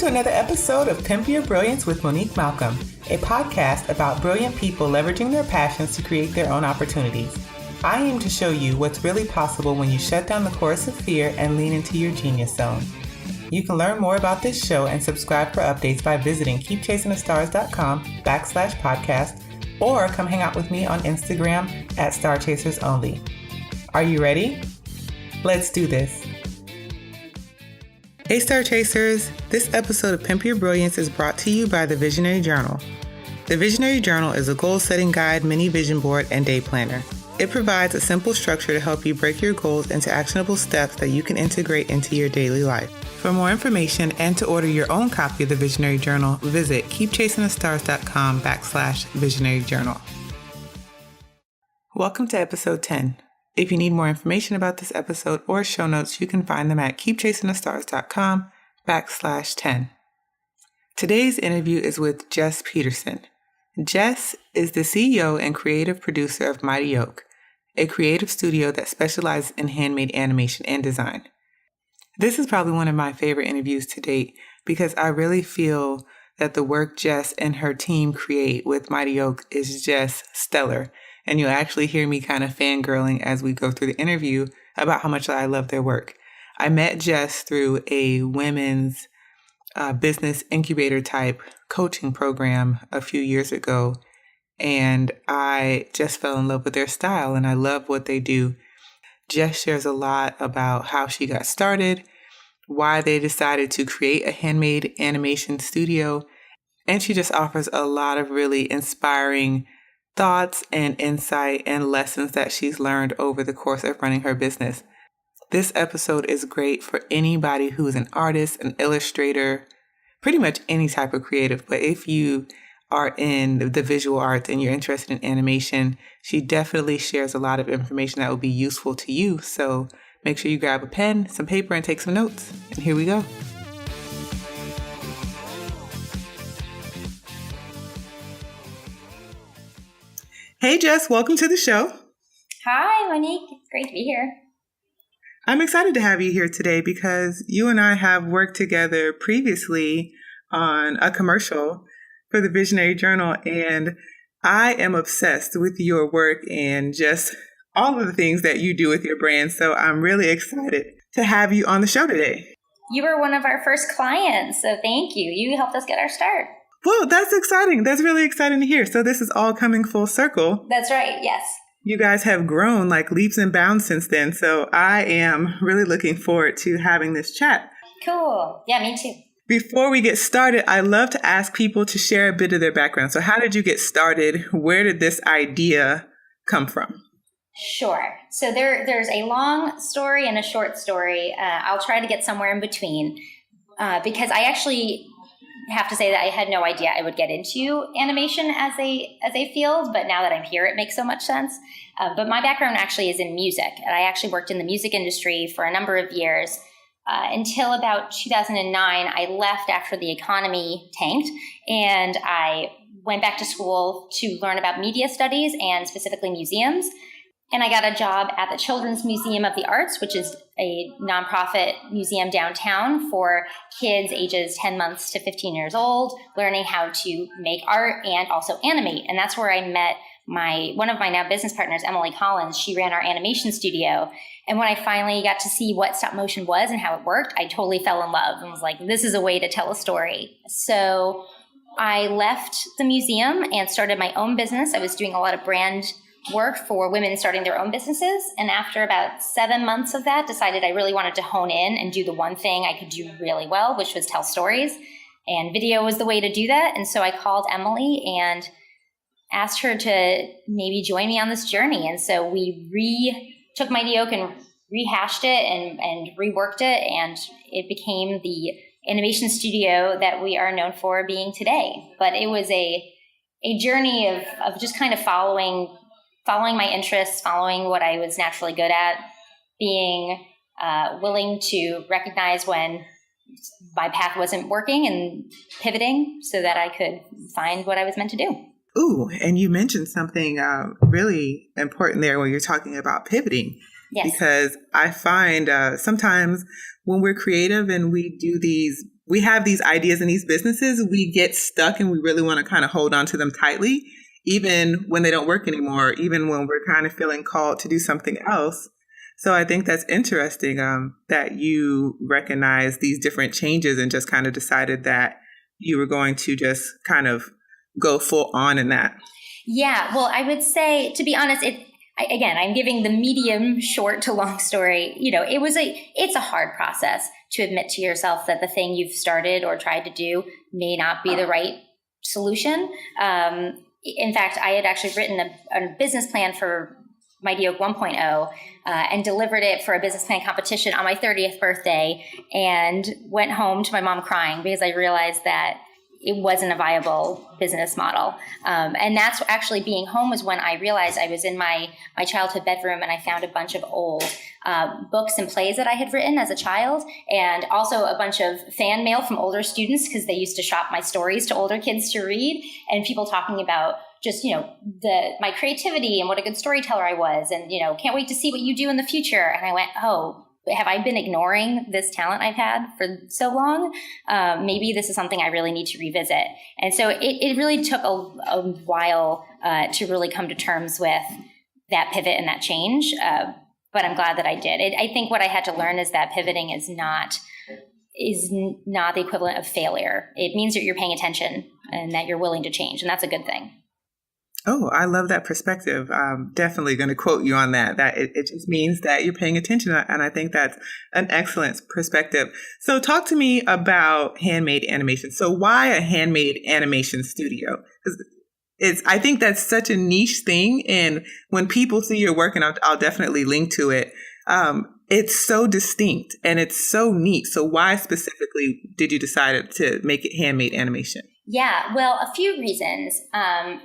to another episode of Pimp Your Brilliance with Monique Malcolm, a podcast about brilliant people leveraging their passions to create their own opportunities. I aim to show you what's really possible when you shut down the chorus of fear and lean into your genius zone. You can learn more about this show and subscribe for updates by visiting keepchasingthestars.com/podcast or come hang out with me on Instagram at StarChasersOnly. Are you ready? Let's do this. Hey Star Chasers, this episode of Pimp Your Brilliance is brought to you by the Visionary Journal. The Visionary Journal is a goal-setting guide, mini vision board, and day planner. It provides a simple structure to help you break your goals into actionable steps that you can integrate into your daily life. For more information and to order your own copy of the Visionary Journal, visit keepchasingthestars.com/Visionary Journal. Welcome to episode 10. If you need more information about this episode or show notes, you can find them at keepchasingthestars.com/10. Today's interview is with Jess Peterson. Jess is the CEO and creative producer of Mighty Oak, a creative studio that specializes in handmade animation and design. This is probably one of my favorite interviews to date because I really feel that the work Jess and her team create with Mighty Oak is just stellar. And you'll actually hear me kind of fangirling as we go through the interview about how much I love their work. I met Jess through a women's business incubator type coaching program a few years ago, and I just fell in love with their style, and I love what they do. Jess shares a lot about how she got started, why they decided to create a handmade animation studio, and she just offers a lot of really inspiring thoughts and insight and lessons that she's learned over the course of running her business. This episode is great for anybody who is an artist, an illustrator, pretty much any type of creative. But if you are in the visual arts and you're interested in animation, she definitely shares a lot of information that will be useful to you. So make sure you grab a pen, some paper, and take some notes. And here we go. Hey, Jess, welcome to the show. Hi, Monique. It's great to be here. I'm excited to have you here today because you and I have worked together previously on a commercial for the Visionary Journal, and I am obsessed with your work and just all of the things that you do with your brand. So I'm really excited to have you on the show today. You were one of our first clients, so thank you. You helped us get our start. Well, that's exciting. That's really exciting to hear. So this is all coming full circle. That's right. Yes. You guys have grown like leaps and bounds since then. So I am really looking forward to having this chat. Cool. Yeah, me too. Before we get started, I love to ask people to share a bit of their background. So how did you get started? Where did this idea come from? Sure. So there's a long story and a short story. I'll try to get somewhere in between because I actually have to say that I had no idea I would get into animation as a field, but now that I'm here, it makes so much sense. But my background actually is in music, and I actually worked in the music industry for a number of years until about 2009. I left after the economy tanked, and I went back to school to learn about media studies and specifically museums. And I got a job at the Children's Museum of the Arts, which is a nonprofit museum downtown for kids ages 10 months to 15 years old, learning how to make art and also animate. And that's where I met one of my now business partners, Emily Collins. She ran our animation studio. And when I finally got to see what stop motion was and how it worked, I totally fell in love and was like, this is a way to tell a story. So I left the museum and started my own business. I was doing a lot of brand work for women starting their own businesses. And after about 7 months of that, decided I really wanted to hone in and do the one thing I could do really well, which was tell stories. And video was the way to do that. And so I called Emily and asked her to maybe join me on this journey. And so we took Mighty Oak and rehashed it and reworked it. And it became the animation studio that we are known for being today. But it was a journey of just kind of following my interests, following what I was naturally good at, being willing to recognize when my path wasn't working and pivoting so that I could find what I was meant to do. Ooh, and you mentioned something really important there when you're talking about pivoting. Yes. Because I find sometimes when we're creative and we do these we have these ideas in these businesses, we get stuck and we really want to kind of hold on to them tightly, even when they don't work anymore, even when we're kind of feeling called to do something else. So I think that's interesting that you recognize these different changes and just kind of decided that you were going to just kind of go full on in that. Yeah, well, I would say, to be honest, again, I'm giving the medium, short to long story. It's a hard process to admit to yourself that the thing you've started or tried to do may not be the right solution. In fact, I had actually written a business plan for Mighty Oak 1.0 and delivered it for a business plan competition on my 30th birthday, and went home to my mom crying because I realized that it wasn't a viable business model. And that's actually, being home was when I realized I was in my childhood bedroom, and I found a bunch of old books and plays that I had written as a child, and also a bunch of fan mail from older students because they used to shop my stories to older kids to read, and people talking about just, my creativity and what a good storyteller I was, and, can't wait to see what you do in the future. And I went, oh, have I been ignoring this talent I've had for so long? Maybe this is something I really need to revisit. And so it really took a while to really come to terms with that pivot and that change. But I'm glad that I did. I think what I had to learn is that pivoting is not the equivalent of failure. It means that you're paying attention and that you're willing to change. And that's a good thing. Oh, I love that perspective. I'm definitely going to quote you on that it just means that you're paying attention. And I think that's an excellent perspective. So talk to me about handmade animation. So why a handmade animation studio? I think that's such a niche thing. And when people see your work, and I'll definitely link to it, it's so distinct and it's so neat. So why specifically did you decide to make it handmade animation? Yeah, well, a few reasons.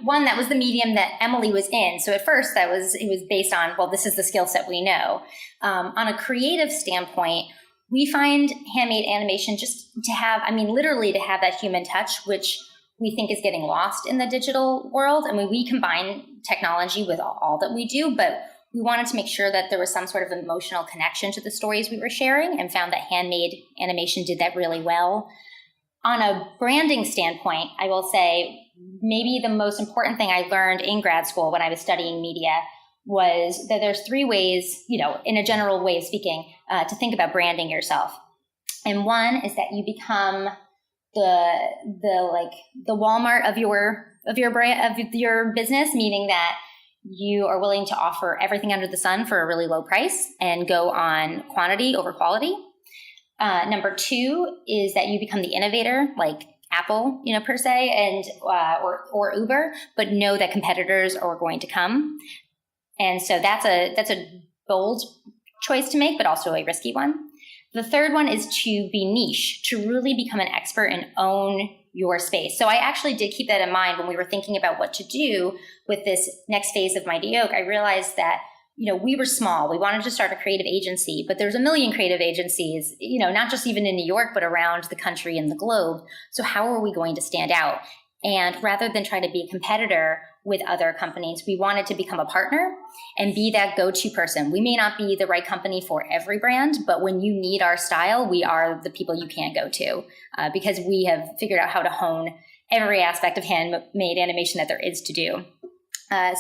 One, that was the medium that Emily was in. So at first it was based on, well, this is the skill set we know. On a creative standpoint, we find handmade animation just to have, literally to have that human touch, which we think is getting lost in the digital world. We combine technology with all that we do, but we wanted to make sure that there was some sort of emotional connection to the stories we were sharing, and found that handmade animation did that really well. On a branding standpoint, I will say maybe the most important thing I learned in grad school when I was studying media was that there's 3 ways, in a general way of speaking, to think about branding yourself. And one is that you become the Walmart of your brand, of your business, meaning that you are willing to offer everything under the sun for a really low price and go on quantity over quality. Number 2 is that you become the innovator, like Apple, per se, and or Uber, but know that competitors are going to come. And so that's a bold choice to make, but also a risky one. The third one is to be niche, to really become an expert and own your space. So I actually did keep that in mind when we were thinking about what to do with this next phase of Mighty Oak. I realized that we were small. We wanted to start a creative agency, but there's a million creative agencies, not just even in New York, but around the country and the globe. So how are we going to stand out? And rather than try to be a competitor with other companies, we wanted to become a partner and be that go-to person. We may not be the right company for every brand, but when you need our style, we are the people you can't go to because we have figured out how to hone every aspect of handmade animation that there is to do.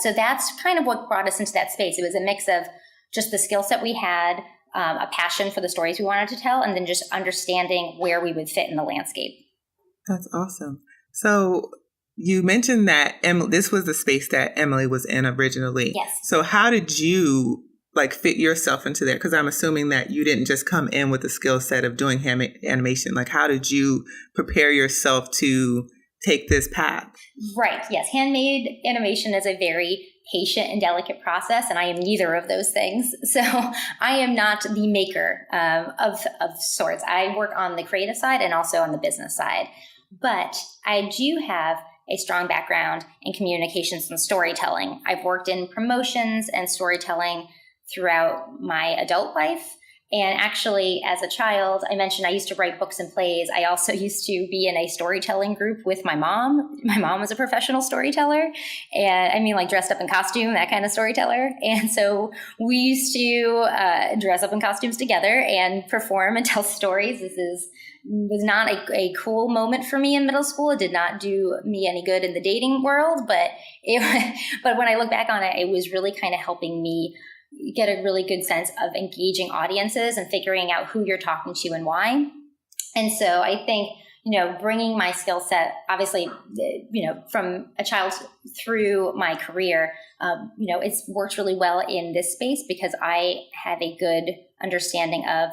So that's kind of what brought us into that space. It was a mix of just the skill set we had, a passion for the stories we wanted to tell, and then just understanding where we would fit in the landscape. That's awesome. So you mentioned that this was the space that Emily was in originally. Yes. So how did you fit yourself into there? Because I'm assuming that you didn't just come in with the skill set of doing handmade animation. How did you prepare yourself to take this path? Right. Yes. Handmade animation is a very patient and delicate process, and I am neither of those things. So I am not the maker of sorts. I work on the creative side and also on the business side. But I do have a strong background in communications and storytelling. I've worked in promotions and storytelling throughout my adult life. And actually, as a child, I mentioned I used to write books and plays. I also used to be in a storytelling group with my mom. My mom was a professional storyteller. And I mean, like dressed up in costume, that kind of storyteller. And so we used to dress up in costumes together and perform and tell stories. Was not a cool moment for me in middle school. It did not do me any good in the dating world, but when I look back on it, it was really kind of helping me get a really good sense of engaging audiences and figuring out who you're talking to and why. And so I think, bringing my skill set, obviously, from a child through my career, it's worked really well in this space because I have a good understanding of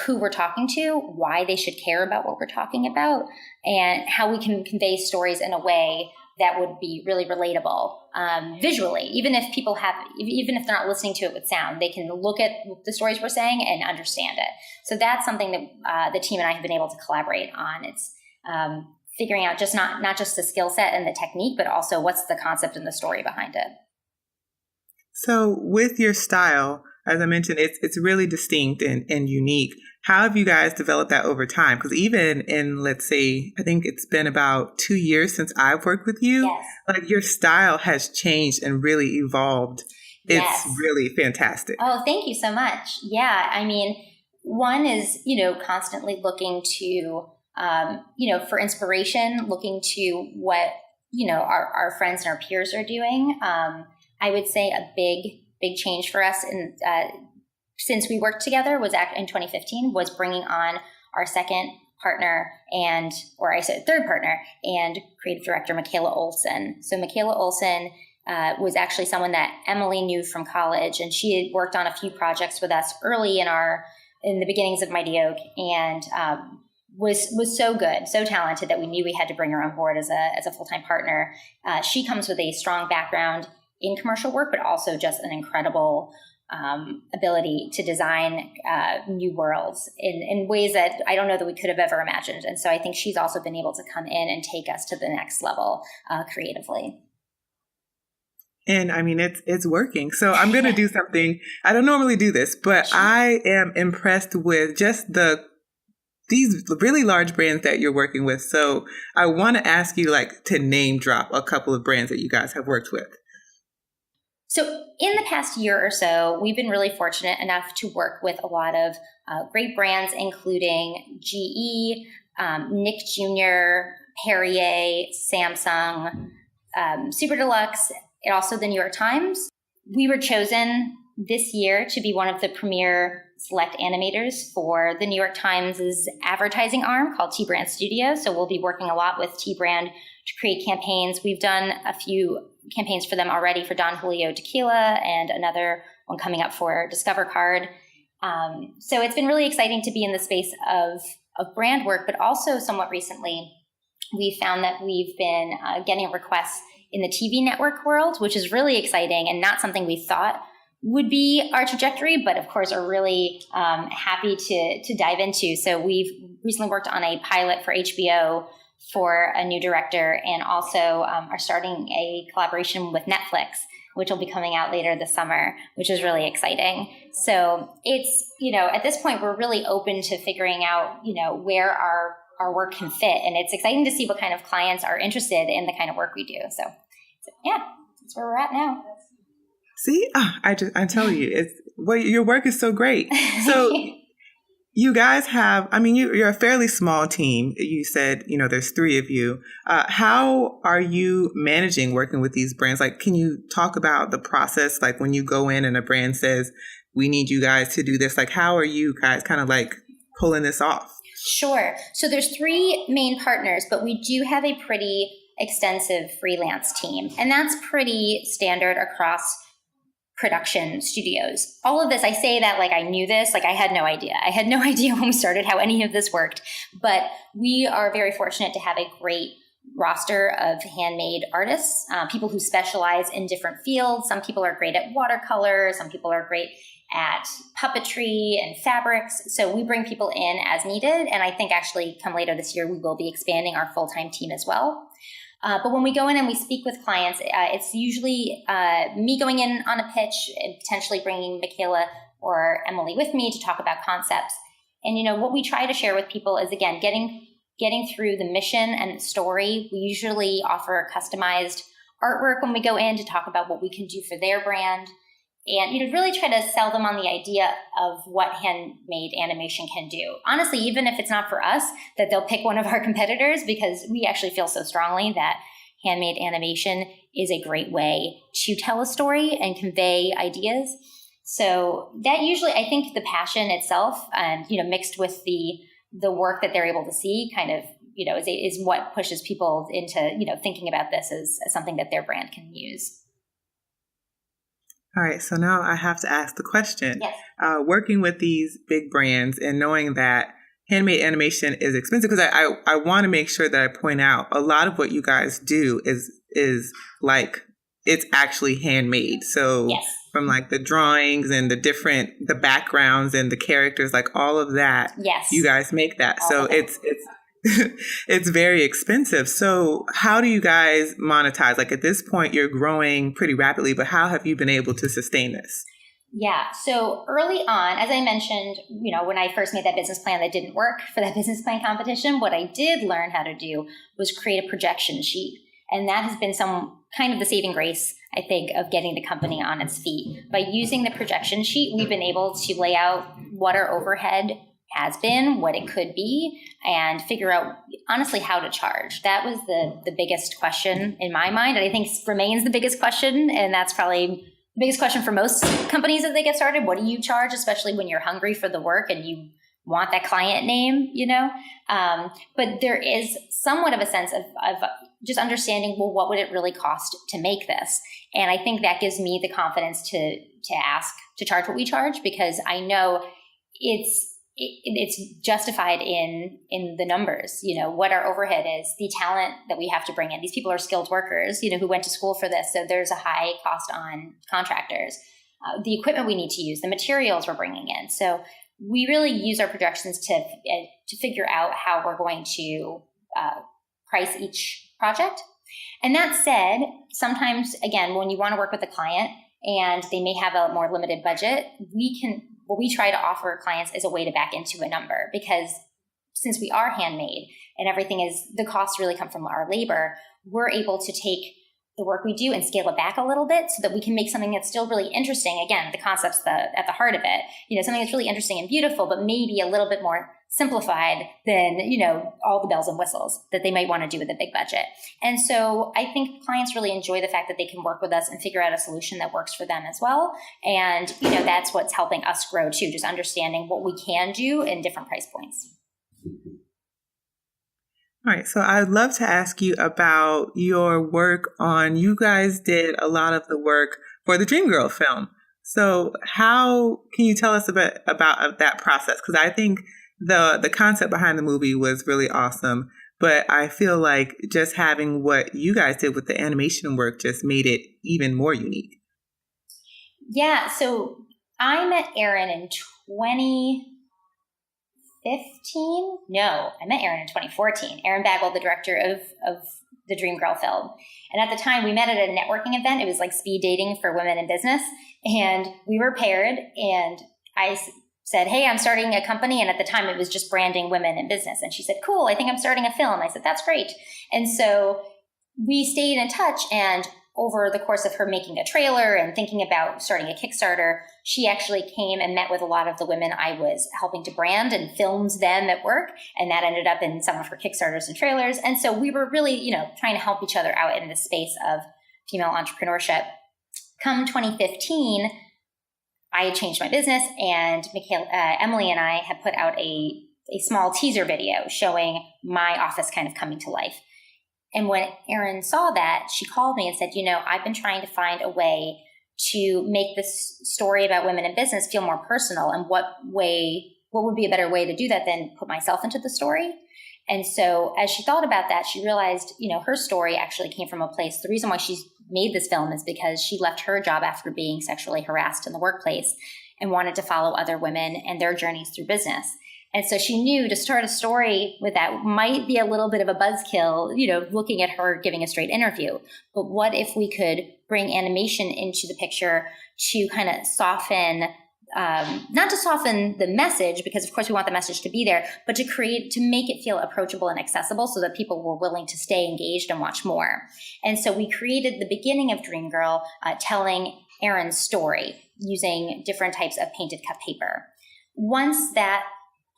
who we're talking to, why they should care about what we're talking about, and how we can convey stories in a way that would be really relatable visually. Even if they're not listening to it with sound, they can look at the stories we're saying and understand it. So that's something that the team and I have been able to collaborate on. It's figuring out not just the skill set and the technique, but also what's the concept and the story behind it. So with your style, as I mentioned, it's really distinct and unique. How have you guys developed that over time? Because even in, let's say, I think it's been about 2 years since I've worked with you, yes. Like your style has changed and really evolved. Yes. It's really fantastic. Oh, thank you so much. Yeah. I mean, one is, constantly looking to, for inspiration, looking to what, our friends and our peers are doing. I would say a big change for us since we worked together in 2015 was bringing on our second partner third partner and creative director, Michaela Olson. So Michaela Olson was actually someone that Emily knew from college, and she had worked on a few projects with us early in the beginnings of Mighty Oak, and was so good, so talented that we knew we had to bring her on board as a full-time partner. She comes with a strong background in commercial work, but also just an incredible ability to design new worlds in ways that I don't know that we could have ever imagined. And so I think she's also been able to come in and take us to the next level creatively. And I mean, it's working. So I'm going to do something. I don't normally do this, but sure. I am impressed with just these really large brands that you're working with. So I want to ask you to name drop a couple of brands that you guys have worked with. So in the past year or so, we've been really fortunate enough to work with a lot of great brands, including GE, Nick Jr., Perrier, Samsung, Super Deluxe, and also the New York Times. We were chosen this year to be one of the premier select animators for the New York Times' advertising arm called T Brand Studio. So we'll be working a lot with T Brand to create campaigns. We've done a few campaigns for them already for Don Julio Tequila and another one coming up for Discover Card. So it's been really exciting to be in the space of brand work, but also somewhat recently, we found that we've been getting requests in the TV network world, which is really exciting and not something we thought would be our trajectory, but of course are really happy to dive into. So we've recently worked on a pilot for HBO for a new director, and also are starting a collaboration with Netflix, which will be coming out later this summer, which is really exciting. So it's, at this point, we're really open to figuring out, where our work can fit. And it's exciting to see what kind of clients are interested in the kind of work we do. So yeah, that's where we're at now. See, I tell you, your work is so great. So you guys have, you're a fairly small team. You said, there's 3 of you. How are you managing working with these brands? Can you talk about the process? When you go in and a brand says, we need you guys to do this, how are you guys kind of pulling this off? Sure. So there's 3 main partners, but we do have a pretty extensive freelance team. And that's pretty standard across production studios. All of this, I say that I knew this, I had no idea. I had no idea when we started how any of this worked, but we are very fortunate to have a great roster of handmade artists, people who specialize in different fields. Some people are great at watercolor. Some people are great at puppetry and fabrics. So we bring people in as needed. And I think actually come later this year, we will be expanding our full-time team as well. But when we go in and we speak with clients, it's usually me going in on a pitch and potentially bringing Michaela or Emily with me to talk about concepts. And, what we try to share with people is, again, getting through the mission and the story. We usually offer customized artwork when we go in to talk about what we can do for their brand. And, really try to sell them on the idea of what handmade animation can do. Honestly, even if it's not for us, that they'll pick one of our competitors, because we actually feel so strongly that handmade animation is a great way to tell a story and convey ideas. So that usually, I think the passion itself, mixed with the work that they're able to see kind of, is what pushes people into, thinking about this as something that their brand can use. All right. So now I have to ask the question. Yes. Working with these big brands and knowing that handmade animation is expensive, because I want to make sure that I point out a lot of what you guys do is like, it's actually handmade. So yes. From like the drawings and the backgrounds and the characters, like all of that, yes, you guys make that. All so it's it's very expensive. So how do you guys monetize? Like at this point, you're growing pretty rapidly, but how have you been able to sustain this? Yeah. So early on, as I mentioned, when I first made that business plan that didn't work for that business plan competition, what I did learn how to do was create a projection sheet. And that has been some kind of the saving grace, I think, of getting the company on its feet. By using the projection sheet, we've been able to lay out what our overhead has been, what it could be, and figure out, honestly, how to charge. That was the biggest question in my mind, and I think remains the biggest question, and that's probably the biggest question for most companies as they get started. What do you charge, especially when you're hungry for the work and you want that client name, But there is somewhat of a sense of just understanding, well, what would it really cost to make this? And I think that gives me the confidence to ask to charge what we charge, because I know it's justified in the numbers, what our overhead is, the talent that we have to bring in. These people are skilled workers, who went to school for this. So there's a high cost on contractors, the equipment we need to use, the materials we're bringing in. So we really use our projections to figure out how we're going to price each project. And that said, sometimes, again, when you want to work with a client and they may have a more limited budget, what we try to offer clients is a way to back into a number, because since we are handmade and the costs really come from our labor, we're able to take the work we do and scale it back a little bit so that we can make something that's still really interesting. Again, the concept's at the heart of it, something that's really interesting and beautiful, but maybe a little bit more simplified than, all the bells and whistles that they might want to do with a big budget. And so I think clients really enjoy the fact that they can work with us and figure out a solution that works for them as well. And, that's what's helping us grow too, just understanding what we can do in different price points. All right. So I'd love to ask you about your work you guys did a lot of the work for the Dreamgirl film. So how can you tell us a bit about that process? Because I think the concept behind the movie was really awesome, but I feel like just having what you guys did with the animation work just made it even more unique. Yeah. So I met Erin in 2015? No, I met Erin in 2014. Erin Bagwell, the director of the Dreamgirl film. And at the time, we met at a networking event. It was like speed dating for women in business. And we were paired, and I said, hey, I'm starting a company. And at the time, it was just branding women in business. And she said, cool, I think I'm starting a film. I said, that's great. And so we stayed in touch, and over the course of her making a trailer and thinking about starting a Kickstarter, she actually came and met with a lot of the women I was helping to brand and filmed them at work. And that ended up in some of her Kickstarters and trailers. And so we were really, trying to help each other out in the space of female entrepreneurship. Come 2015, I had changed my business, and Emily and I had put out a small teaser video showing my office kind of coming to life. And when Erin saw that, she called me and said, I've been trying to find a way to make this story about women in business feel more personal. And what would be a better way to do that than put myself into the story? And so as she thought about that, she realized, her story actually came from a place. The reason why she made this film is because she left her job after being sexually harassed in the workplace and wanted to follow other women and their journeys through business. And so she knew to start a story with that might be a little bit of a buzzkill, looking at her giving a straight interview. But what if we could bring animation into the picture to kind of soften not to soften the message, because of course we want the message to be there, but to make it feel approachable and accessible so that people were willing to stay engaged and watch more. And so we created the beginning of Dream Girl telling Erin's story using different types of painted cut paper. Once that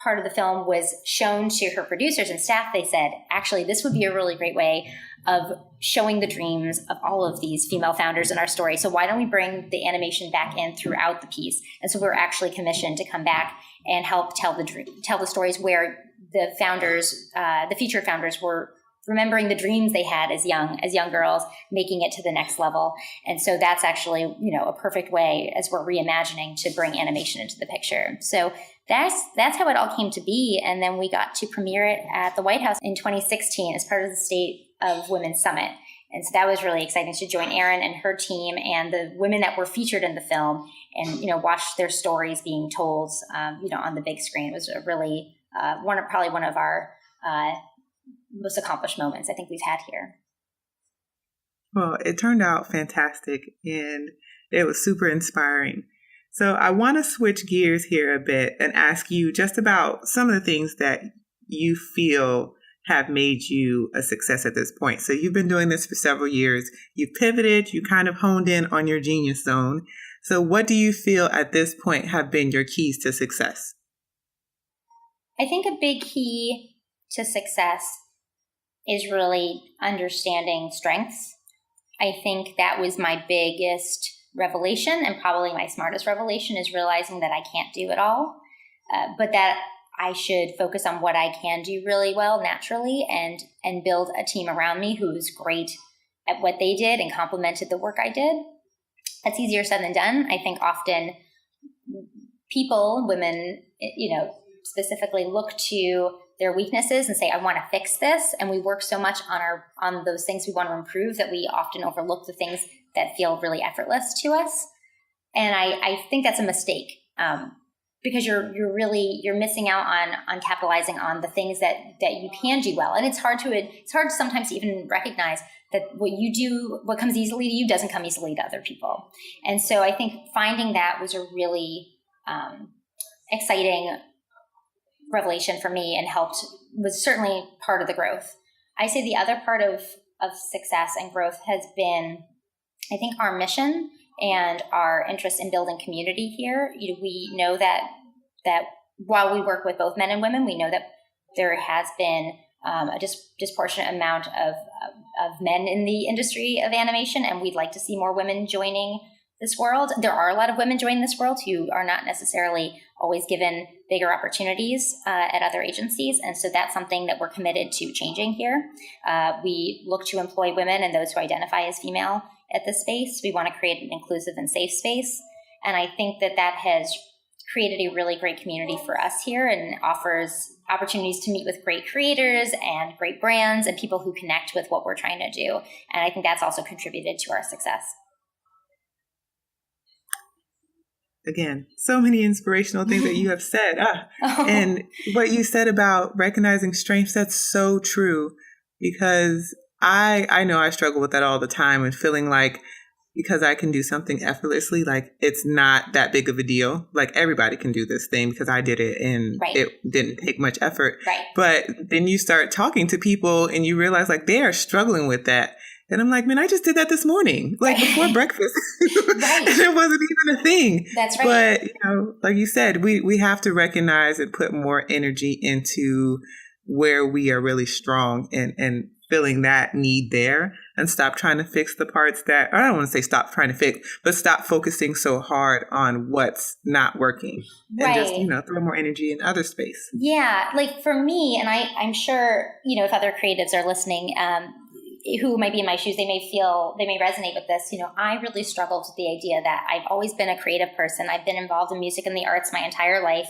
part of the film was shown to her producers and staff, they said, actually, this would be a really great way of showing the dreams of all of these female founders in our story. So why don't we bring the animation back in throughout the piece? And so we're actually commissioned to come back and help tell the stories where the founders, the featured founders, were remembering the dreams they had as young girls, making it to the next level. And so that's actually, a perfect way, as we're reimagining, to bring animation into the picture. So that's how it all came to be. And then we got to premiere it at the White House in 2016 as part of the State of Women's Summit. And so that was really exciting to join Erin and her team and the women that were featured in the film and, watch their stories being told, on the big screen. It was a really probably one of our most accomplished moments I think we've had here. Well, it turned out fantastic and it was super inspiring. So I want to switch gears here a bit and ask you just about some of the things that you feel have made you a success at this point. So you've been doing this for several years. You pivoted, you kind of honed in on your genius zone. So what do you feel at this point have been your keys to success? I think a big key to success is really understanding strengths. I think that was my biggest revelation, and probably my smartest revelation, is realizing that I can't do it all, but that I should focus on what I can do really well naturally and build a team around me who's great at what they did and complemented the work I did. That's easier said than done. I think often people, women, specifically look to their weaknesses and say, I want to fix this. And we work so much on those things we want to improve that we often overlook the things that feel really effortless to us. And I think that's a mistake because you're missing out on capitalizing on the things that you can do well. And it's hard sometimes to even recognize that what comes easily to you doesn't come easily to other people. And so I think finding that was a really exciting revelation for me and was certainly part of the growth. I say the other part of success and growth has been, I think, our mission and our interest in building community here. We know that while we work with both men and women, we know that there has been a disproportionate amount of men in the industry of animation, and we'd like to see more women joining this world. There are a lot of women joining this world who are not necessarily always given bigger opportunities at other agencies. And so that's something that we're committed to changing here. We look to employ women and those who identify as female at this space. We want to create an inclusive and safe space. And I think that has created a really great community for us here and offers opportunities to meet with great creators and great brands and people who connect with what we're trying to do. And I think that's also contributed to our success. Again, so many inspirational things that you have said. And what you said about recognizing strengths, that's so true, because I know I struggle with that all the time and feeling like because I can do something effortlessly, like it's not that big of a deal. Like everybody can do this thing because I did it and It didn't take much effort. Right. But then you start talking to people and you realize like they are struggling with that. And I'm like, man, I just did that this morning, like before breakfast. Right. And it wasn't even a thing. That's right. But, like you said, we have to recognize and put more energy into where we are really strong and filling that need there and stop trying to fix the parts that, I don't want to say stop trying to fix, but stop focusing so hard on what's not working. Right. And just, throw more energy in other space. Yeah. Like for me, and I'm sure, if other creatives are listening, who might be in my shoes, they may resonate with this. I really struggled with the idea that I've always been a creative person. I've been involved in music and the arts my entire life.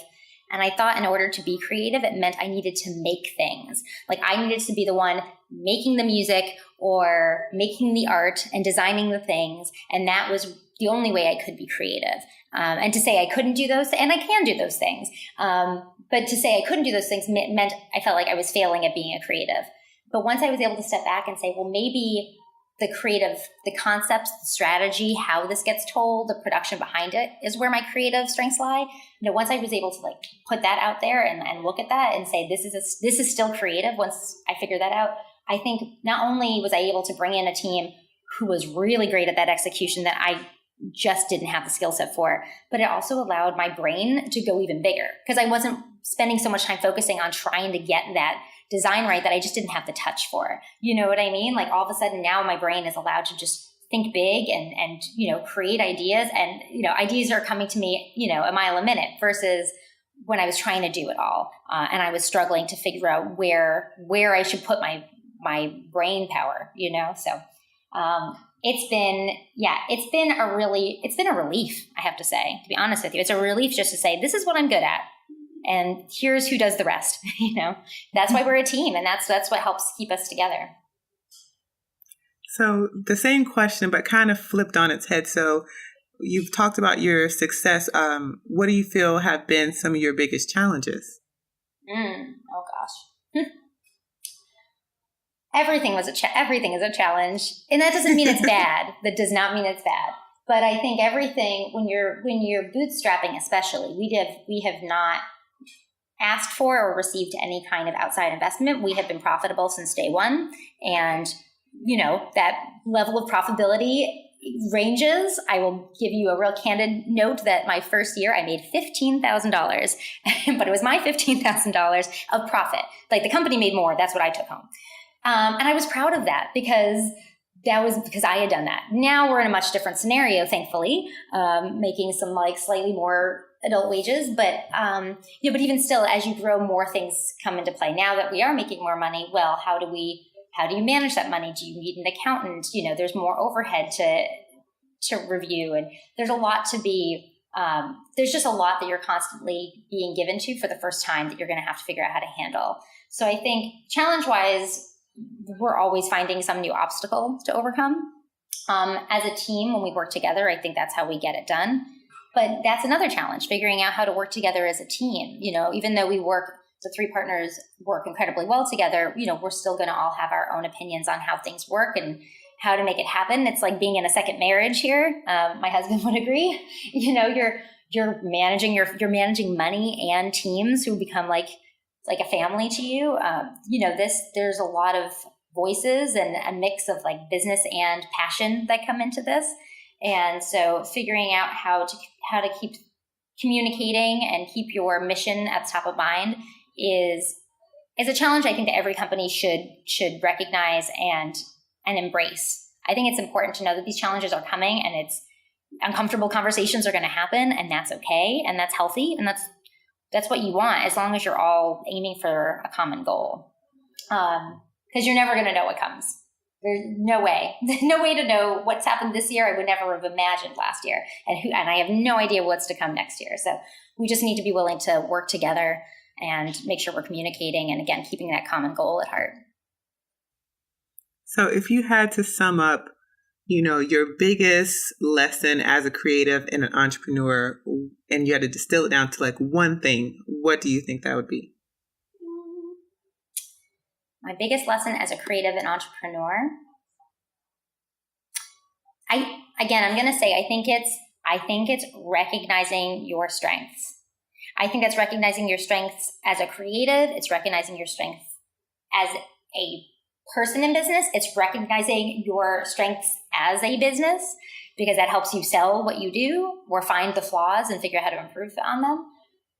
And I thought in order to be creative, it meant I needed to make things. Like I needed to be the one making the music or making the art and designing the things. And that was the only way I could be creative. And to say I couldn't do those, and I can do those things. But to say I couldn't do those things meant I felt like I was failing at being a creative. But once I was able to step back and say, well, maybe the concepts, the strategy, how this gets told, the production behind it is where my creative strengths lie. Once I was able to like put that out there and look at that and say, this is still creative. Once I figured that out, I think not only was I able to bring in a team who was really great at that execution that I just didn't have the skill set for, but it also allowed my brain to go even bigger because I wasn't spending so much time focusing on trying to get that design right that I just didn't have the touch for. You know what I mean? Like all of a sudden now my brain is allowed to just think big and create ideas, and ideas are coming to me a mile a minute versus when I was trying to do it all and I was struggling to figure out where I should put my brain power. So it's been a relief, I have to say, to be honest with you. It's a relief just to say, this is what I'm good at. And here's who does the rest. That's why we're a team, and that's what helps keep us together. So the same question, but kind of flipped on its head. So you've talked about your success. What do you feel have been some of your biggest challenges? Oh gosh. Everything is a challenge, and that doesn't mean it's bad. That does not mean it's bad. But I think everything, when you're bootstrapping, especially, we have not asked for or received any kind of outside investment. We have been profitable since day one, and that level of profitability ranges. I will give you a real candid note that my first year I made $15,000, but it was my $15,000 of profit. Like the company made more. That's what I took home. And I was proud of that because I had done that. Now we're in a much different scenario, thankfully, making some like slightly more adult wages. But, but even still, as you grow, more things come into play. Now that we are making more money, well, how do you manage that money? Do you need an accountant? There's more overhead to review, and there's a lot to be, there's just a lot that you're constantly being given to for the first time that you're going to have to figure out how to handle. So I think challenge-wise, we're always finding some new obstacle to overcome. As a team, when we work together, I think that's how we get it done. But that's another challenge, figuring out how to work together as a team. Even though the three partners work incredibly well together, we're still going to all have our own opinions on how things work and how to make it happen. It's like being in a second marriage here. My husband would agree. You're managing money and teams who become like a family to you. There's a lot of voices and a mix of like business and passion that come into this. And so figuring out how to keep communicating and keep your mission at the top of mind is a challenge I think that every company should recognize and embrace. I think it's important to know that these challenges are coming, and it's uncomfortable conversations are going to happen, and that's okay, and that's healthy, and that's what you want, as long as you're all aiming for a common goal. Because you're never going to know what comes. There's no way to know what's happened this year. I would never have imagined last year, and I have no idea what's to come next year. So we just need to be willing to work together and make sure we're communicating, and again, keeping that common goal at heart. So if you had to sum up, your biggest lesson as a creative and an entrepreneur, and you had to distill it down to like one thing, what do you think that would be? My biggest lesson as a creative and entrepreneur, I'm going to say, I think it's recognizing your strengths. I think that's recognizing your strengths as a creative. It's recognizing your strengths as a person in business. It's recognizing your strengths as a business, because that helps you sell what you do or find the flaws and figure out how to improve on them.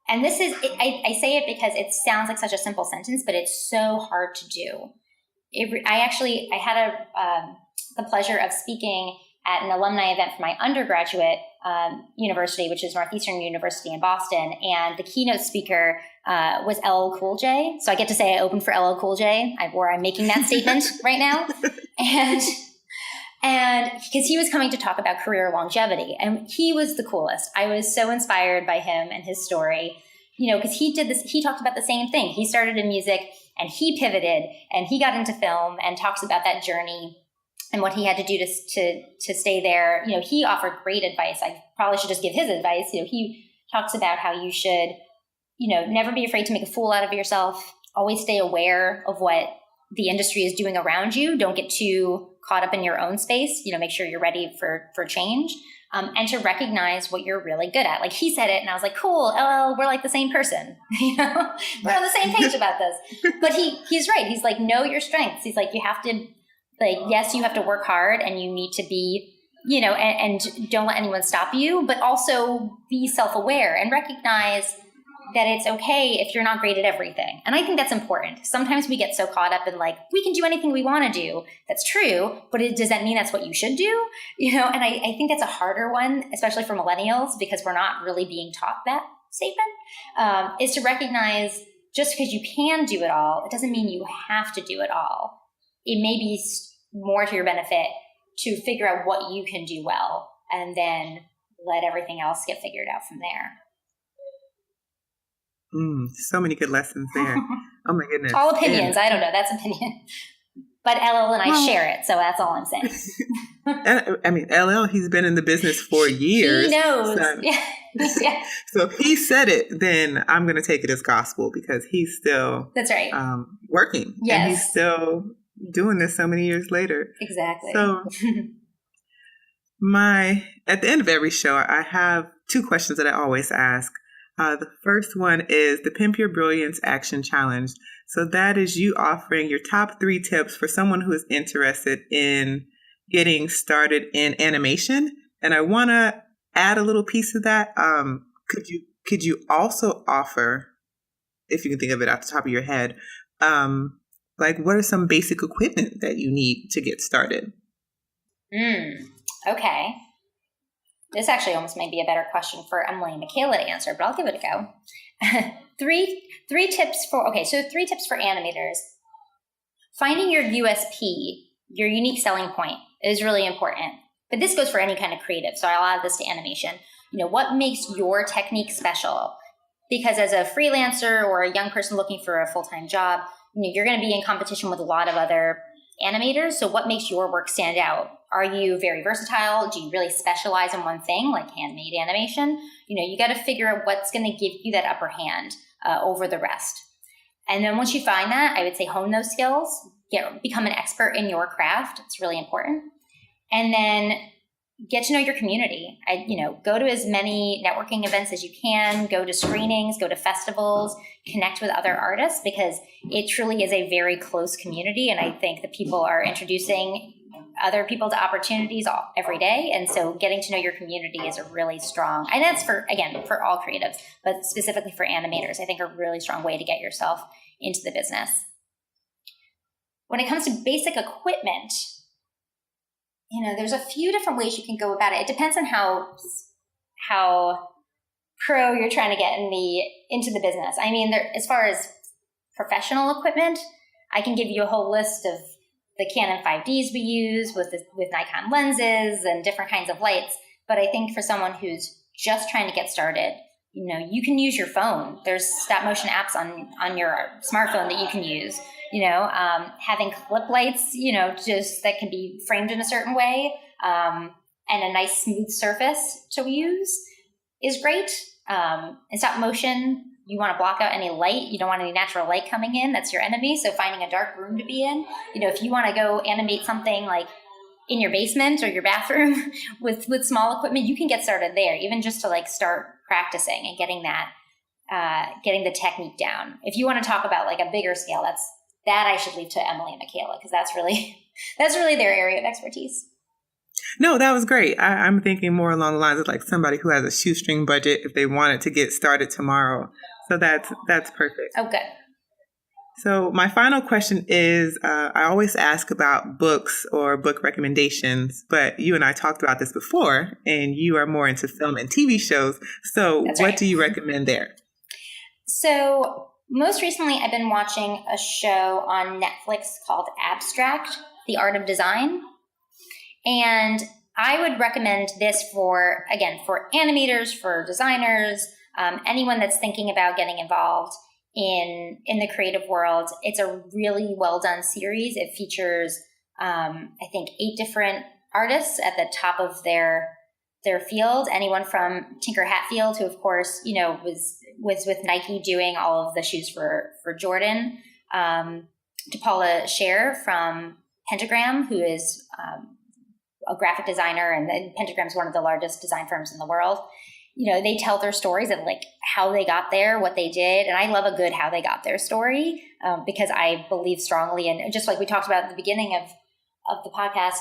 And this is, I say it because it sounds like such a simple sentence, but it's so hard to do. I had the pleasure of speaking at an alumni event for my undergraduate university, which is Northeastern University in Boston. And the keynote speaker was LL Cool J. So I get to say I opened for LL Cool J, or I'm making that statement right now. And because he was coming to talk about career longevity, and he was the coolest. I was so inspired by him and his story, because he talked about the same thing. He started in music and he pivoted and he got into film and talks about that journey and what he had to do to stay there. He offered great advice. I probably should just give his advice. He talks about how you should, never be afraid to make a fool out of yourself. Always stay aware of what the industry is doing around you. Don't get too caught up in your own space. Make sure you're ready for change, and to recognize what you're really good at. Like he said it, and I was like, cool, LL, we're like the same person. We're on the same page about this. But he's right. He's like, know your strengths. He's like, you have to, like, yes, you have to work hard, and you need to be, and don't let anyone stop you, but also be self-aware and recognize that it's okay if you're not great at everything. And I think that's important. Sometimes we get so caught up in like, we can do anything we want to do. That's true, but does that mean that's what you should do? And I think that's a harder one, especially for millennials, because we're not really being taught that statement, is to recognize just because you can do it all, it doesn't mean you have to do it all. It may be more to your benefit to figure out what you can do well, and then let everything else get figured out from there. So many good lessons there. Oh my goodness. All opinions. I don't know. That's opinion. But LL and I share it. So that's all I'm saying. And, I mean, LL, he's been in the business for years. He knows. So, yeah. So if he said it, then I'm going to take it as gospel, because he's still that's right. Working. Yes. And he's still doing this so many years later. Exactly. So at the end of every show, I have 2 questions that I always ask. The first one is the Pimp Your Brilliance Action Challenge. So that is you offering your top 3 tips for someone who is interested in getting started in animation. And I want to add a little piece of that. Could you also offer, if you can think of it off the top of your head, like what are some basic equipment that you need to get started? Okay. This actually almost may be a better question for Emily and Michaela to answer, but I'll give it a go. Three tips for animators. Finding your USP, your unique selling point, is really important. But this goes for any kind of creative, so I'll add this to animation. What makes your technique special? Because as a freelancer or a young person looking for a full-time job, you're going to be in competition with a lot of other animators. So what makes your work stand out? Are you very versatile? Do you really specialize in one thing, like handmade animation? You got to figure out what's going to give you that upper hand over the rest. And then once you find that, I would say hone those skills, become an expert in your craft. It's really important. And then get to know your community. Go to as many networking events as you can, go to screenings, go to festivals, connect with other artists, because it truly is a very close community. And I think that people are introducing other people to opportunities every day. And so getting to know your community is a really strong, and that's for all creatives, but specifically for animators, I think a really strong way to get yourself into the business. When it comes to basic equipment, there's a few different ways you can go about it. It depends on how pro you're trying to get into the business. I mean, as far as professional equipment, I can give you a whole list of the Canon 5Ds we use with Nikon lenses and different kinds of lights. But I think for someone who's just trying to get started, you can use your phone. There's stop motion apps on your smartphone that you can use. Having clip lights, just that can be framed in a certain way, and a nice smooth surface to use is great. In stop motion, you want to block out any light. You don't want any natural light coming in. That's your enemy. So finding a dark room to be in. If you want to go animate something like in your basement or your bathroom with small equipment, you can get started there, even just to like start practicing and getting the technique down. If you want to talk about like a bigger scale, that I should leave to Emily and Michaela, because that's really their area of expertise. No, that was great. I'm thinking more along the lines of like somebody who has a shoestring budget if they wanted to get started tomorrow. So that's perfect. Oh, good. So my final question is, I always ask about books or book recommendations, but you and I talked about this before, and you are more into film and TV shows. So That's what right. do you recommend there? So most recently, I've been watching a show on Netflix called Abstract, The Art of Design. And I would recommend this for animators, for designers, anyone that's thinking about getting involved in the creative world. It's a really well done series. It features, I think, 8 different artists at the top of their field. Anyone from Tinker Hatfield, who of course, was with Nike doing all of the shoes for Jordan, Paula Scher from Pentagram, who is a graphic designer, and Pentagram is one of the largest design firms in the world. They tell their stories of like how they got there, what they did. And I love a good how they got their story because I believe strongly. And just like we talked about at the beginning of the podcast,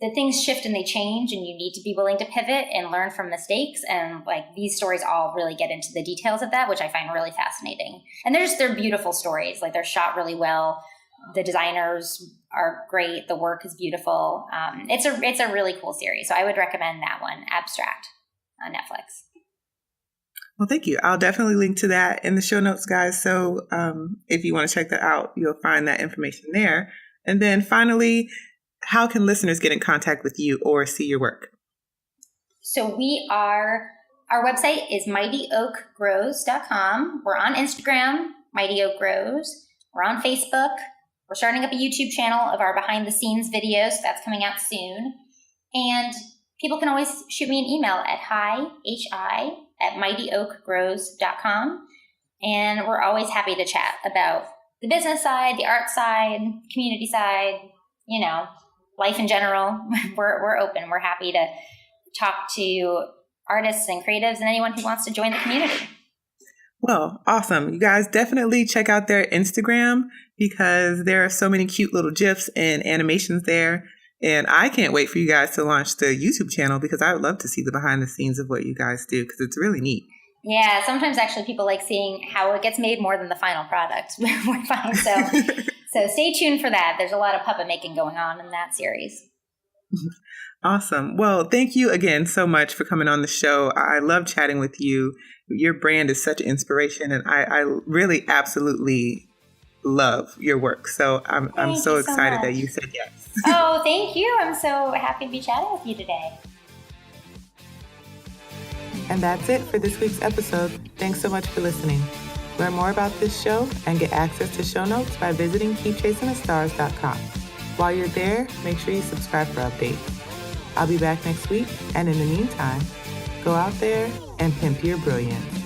the things shift and they change, and you need to be willing to pivot and learn from mistakes. And like these stories all really get into the details of that, which I find really fascinating. And they're beautiful stories. Like they're shot really well. The designers are great. The work is beautiful. It's a really cool series. So I would recommend that one, Abstract, on Netflix. Well, thank you. I'll definitely link to that in the show notes, guys. So if you want to check that out, you'll find that information there. And then finally, how can listeners get in contact with you or see your work? So our website is mightyoakgrows.com. We're on Instagram, Mighty Oak Grows. We're on Facebook. We're starting up a YouTube channel of our behind the scenes videos. So that's coming out soon. And people can always shoot me an email at hi@mightyoakgrows.com. And we're always happy to chat about the business side, the art side, community side, life in general. We're open. We're happy to talk to artists and creatives and anyone who wants to join the community. Well, awesome. You guys definitely check out their Instagram because there are so many cute little GIFs and animations there. And I can't wait for you guys to launch the YouTube channel because I would love to see the behind the scenes of what you guys do because it's really neat. Yeah, sometimes actually people like seeing how it gets made more than the final product. We find so stay tuned for that. There's a lot of puppet making going on in that series. Awesome. Well, thank you again so much for coming on the show. I love chatting with you. Your brand is such an inspiration, and I really absolutely love your work. So I'm so excited that you said yes. Oh, thank you. I'm so happy to be chatting with you today. And that's it for this week's episode. Thanks so much for listening. Learn more about this show and get access to show notes by visiting keepchasingthestars.com. While you're there, make sure you subscribe for updates. I'll be back next week, and in the meantime, go out there and pimp your brilliance.